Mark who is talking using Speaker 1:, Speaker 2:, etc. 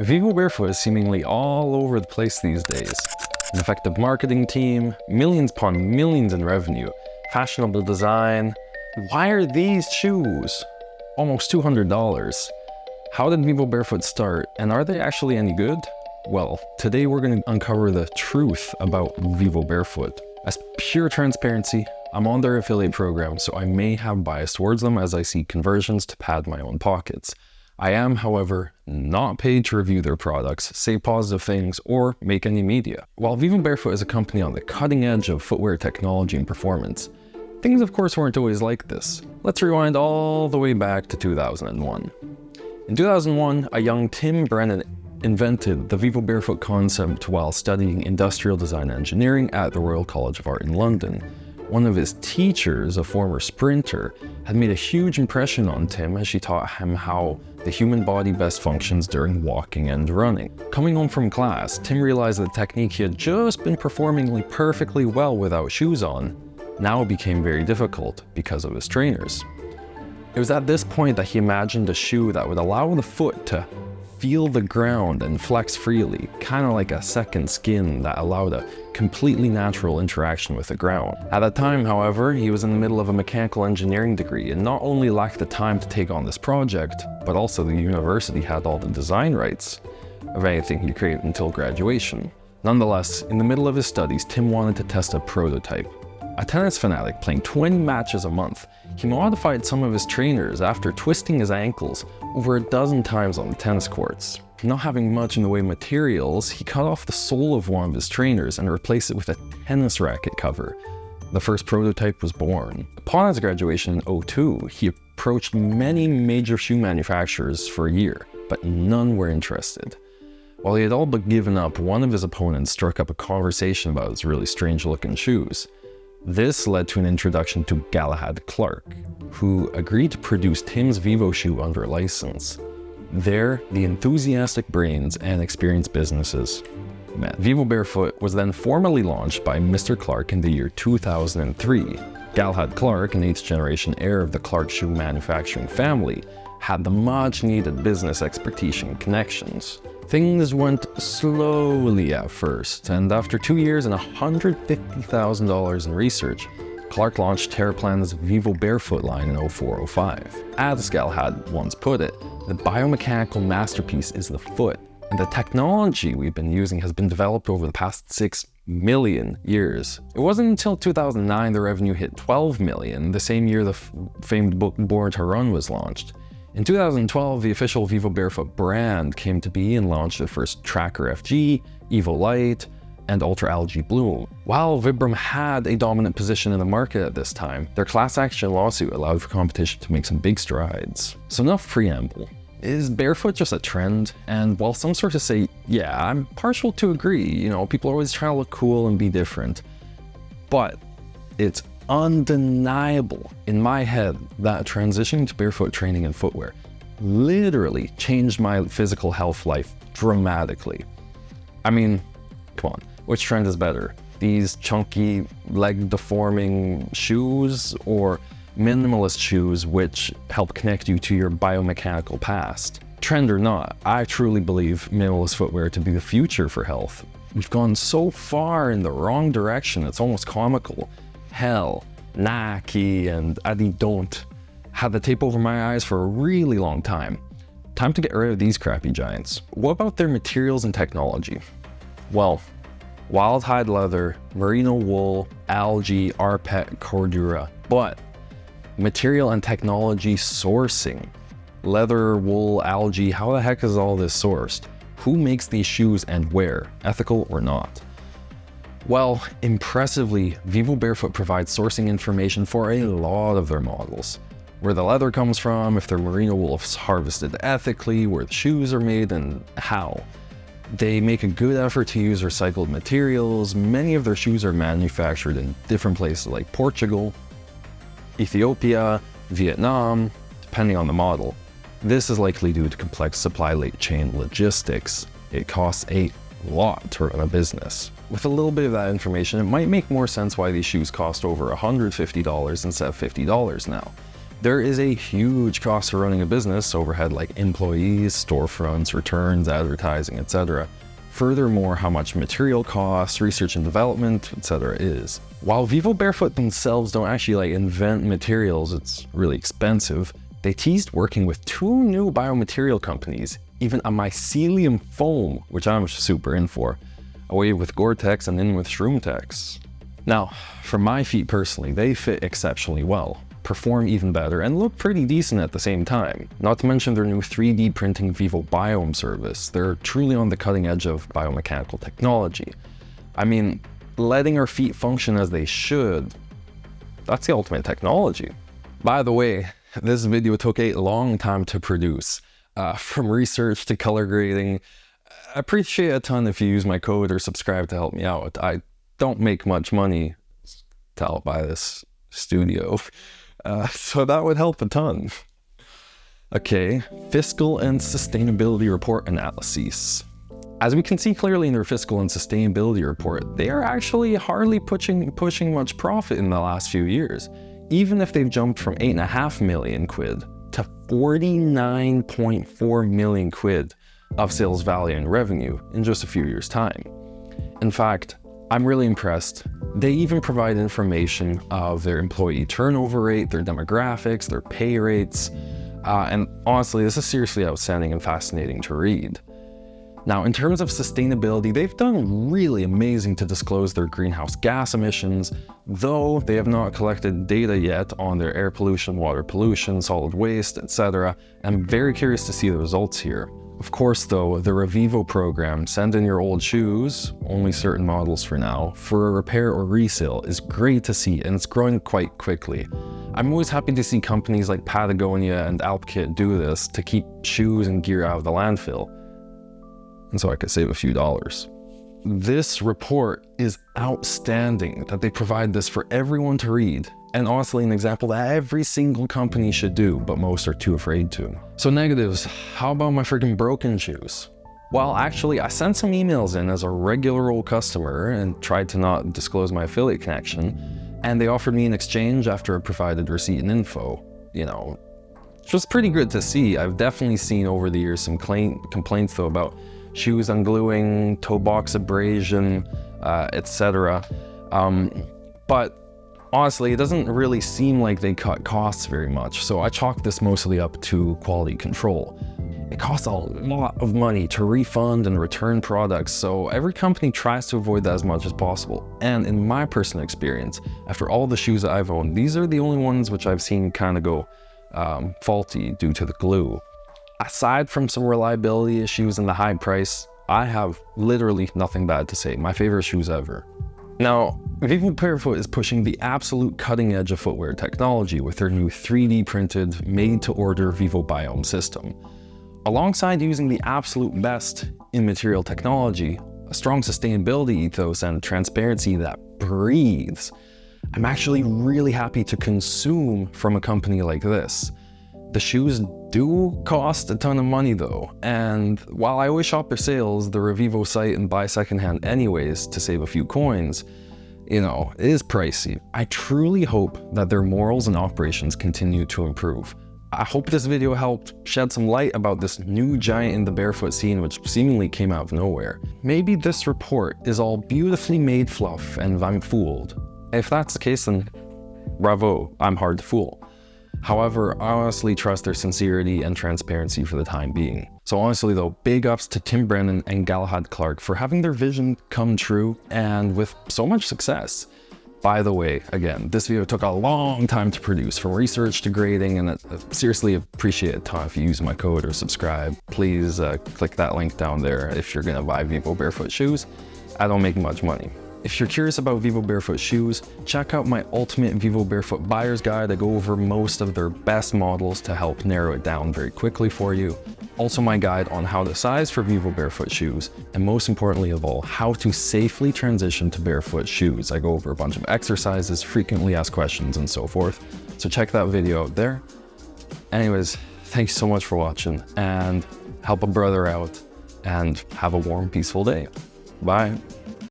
Speaker 1: Vivobarefoot is seemingly all over the place these days. An effective marketing team, millions upon millions in revenue, fashionable design. Why are these shoes almost $200? How did Vivobarefoot start, and are they actually any good? Well, today we're going to uncover the truth about Vivobarefoot. As pure transparency, I'm on their affiliate program, so I may have bias towards them as I see conversions to pad my own pockets. I am, however, not paid to review their products, say positive things, or make any media. While Vivobarefoot is a company on the cutting edge of footwear technology and performance, things of course weren't always like this. Let's rewind all the way back to 2001. In 2001, a young Tim Brennan invented the Vivobarefoot concept while studying industrial design engineering at the Royal College of Art in London. One of his teachers, a former sprinter, had made a huge impression on Tim as she taught him how the human body best functions during walking and running. Coming home from class, Tim realized that the technique he had just been performing perfectly well without shoes on now became very difficult because of his trainers. It was at this point that he imagined a shoe that would allow the foot to feel the ground and flex freely, kind of like a second skin that allowed a completely natural interaction with the ground. At that time, however, he was in the middle of a mechanical engineering degree and not only lacked the time to take on this project, but also the university had all the design rights of anything he created until graduation. Nonetheless, in the middle of his studies, Tim wanted to test a prototype. A tennis fanatic playing 20 matches a month, he modified some of his trainers after twisting his ankles over a dozen times on the tennis courts. Not having much in the way of materials, he cut off the sole of one of his trainers and replaced it with a tennis racket cover. The first prototype was born. Upon his graduation in 2002, he approached many major shoe manufacturers for a year, but none were interested. While he had all but given up, one of his opponents struck up a conversation about his really strange looking shoes. This led to an introduction to Galahad Clark, who agreed to produce Tim's Vivo shoe under license. There, the enthusiastic brains and experienced businesses met. Vivobarefoot was then formally launched by Mr. Clark in the year 2003. Galahad Clark, an 8th generation heir of the Clark shoe manufacturing family, had the much needed business expertise and connections. Things went slowly at first, and after 2 years and $150,000 in research, Clark launched Terraplan's Vivobarefoot line in 2004-05. As Galahad once put it, the biomechanical masterpiece is the foot, and the technology we've been using has been developed over the past 6 million years. It wasn't until 2009 the revenue hit 12 million, the same year the famed book Born to Run was launched. In 2012, the official Vivobarefoot brand came to be and launched the first Tracker FG, Evo Lite, and Ultra Algae Bloom. While Vibram had a dominant position in the market at this time, their class action lawsuit allowed for competition to make some big strides. So enough preamble. Is barefoot just a trend? And while some sources say, yeah, I'm partial to agree, people are always trying to look cool and be different. But it's undeniable in my head that transitioning to barefoot training and footwear literally changed my physical health life dramatically. I mean, come on, which trend is better? These chunky, leg deforming shoes or minimalist shoes which help connect you to your biomechanical past? Trend or not, I truly believe minimalist footwear to be the future for health. We've gone so far in the wrong direction, it's almost comical. Hell, Nike and Adidas had the tape over my eyes for a really long time. Time to get rid of these crappy giants. What about their materials and technology? Well, wild hide leather, merino wool, algae, rPET, cordura. But material and technology sourcing. Leather, wool, algae, how the heck is all this sourced? Who makes these shoes and where, ethical or not? Well, impressively, Vivobarefoot provides sourcing information for a lot of their models. Where the leather comes from, if their merino wool is harvested ethically, where the shoes are made, and how. They make a good effort to use recycled materials. Many of their shoes are manufactured in different places like Portugal, Ethiopia, Vietnam, depending on the model. This is likely due to complex supply chain logistics. It costs a lot to run a business. With a little bit of that information, it might make more sense why these shoes cost over $150 instead of $50 now. There is a huge cost to running a business, overhead like employees, storefronts, returns, advertising, etc. Furthermore, how much material costs, research and development, etc. is. While Vivobarefoot themselves don't actually invent materials, it's really expensive, they teased working with 2 new biomaterial companies, even a mycelium foam, which I'm super in for, away with Gore-Tex and in with Shroomtex. Now, for my feet personally, they fit exceptionally well, perform even better, and look pretty decent at the same time. Not to mention their new 3D printing Vivo Biome service. They're truly on the cutting edge of biomechanical technology. I mean, letting our feet function as they should, that's the ultimate technology. By the way, this video took a long time to produce, from research to color grading. I appreciate a ton if you use my code or subscribe to help me out. I don't make much money to help buy this studio, so that would help a ton. Okay, Fiscal and Sustainability Report Analysis. As we can see clearly in their Fiscal and Sustainability Report, they are actually hardly pushing much profit in the last few years, even if they've jumped from 8.5 million quid to 49.4 million quid of sales value and revenue in just a few years' time. In fact, I'm really impressed. They even provide information of their employee turnover rate, their demographics, their pay rates, and honestly, this is seriously outstanding and fascinating to read. Now, in terms of sustainability, they've done really amazing to disclose their greenhouse gas emissions, though they have not collected data yet on their air pollution, water pollution, solid waste, etc. I'm very curious to see the results here. Of course, though, the Revivo program, send in your old shoes, only certain models for now, for a repair or resale is great to see, and it's growing quite quickly. I'm always happy to see companies like Patagonia and Alpkit do this to keep shoes and gear out of the landfill, and so I could save a few dollars. This report is outstanding that they provide this for everyone to read, and honestly an example that every single company should do, but most are too afraid to. So negatives, how about my freaking broken shoes? Well, actually, I sent some emails in as a regular old customer and tried to not disclose my affiliate connection, and they offered me an exchange after I provided receipt and info. You know, which was pretty good to see. I've definitely seen over the years some complaints though about shoes ungluing, toe box abrasion, etc. But honestly, it doesn't really seem like they cut costs very much, so I chalk this mostly up to quality control. It costs a lot of money to refund and return products, so every company tries to avoid that as much as possible. And in my personal experience, after all the shoes that I've owned, these are the only ones which I've seen kind of go faulty due to the glue. Aside from some reliability issues and the high price, I have literally nothing bad to say. My favorite shoes ever. Now, Vivobarefoot is pushing the absolute cutting edge of footwear technology with their new 3D printed, made-to-order Vivo Biome system. Alongside using the absolute best in material technology, a strong sustainability ethos, and transparency that breathes, I'm actually really happy to consume from a company like this. The shoes do cost a ton of money though, and while I always shop their sales, the Revivo site, and buy secondhand anyways to save a few coins, you know, it is pricey. I truly hope that their morals and operations continue to improve. I hope this video helped shed some light about this new giant in the barefoot scene which seemingly came out of nowhere. Maybe this report is all beautifully made fluff and I'm fooled. If that's the case, then bravo, I'm hard to fool. However, I honestly trust their sincerity and transparency for the time being. So honestly though, big ups to Tim Brennan and Galahad Clark for having their vision come true and with so much success. By the way, again, this video took a long time to produce, from research to grading, and I seriously appreciate it a ton if you use my code or subscribe. Please click that link down there if you're gonna buy Vivobarefoot shoes. I don't make much money. If you're curious about Vivobarefoot shoes, check out my ultimate Vivobarefoot buyer's guide. I go over most of their best models to help narrow it down very quickly for you. Also my guide on how to size for Vivobarefoot shoes, and most importantly of all, how to safely transition to barefoot shoes. I go over a bunch of exercises, frequently asked questions, and so forth. So check that video out there. Anyways, thanks so much for watching, and help a brother out, and have a warm, peaceful day. Bye.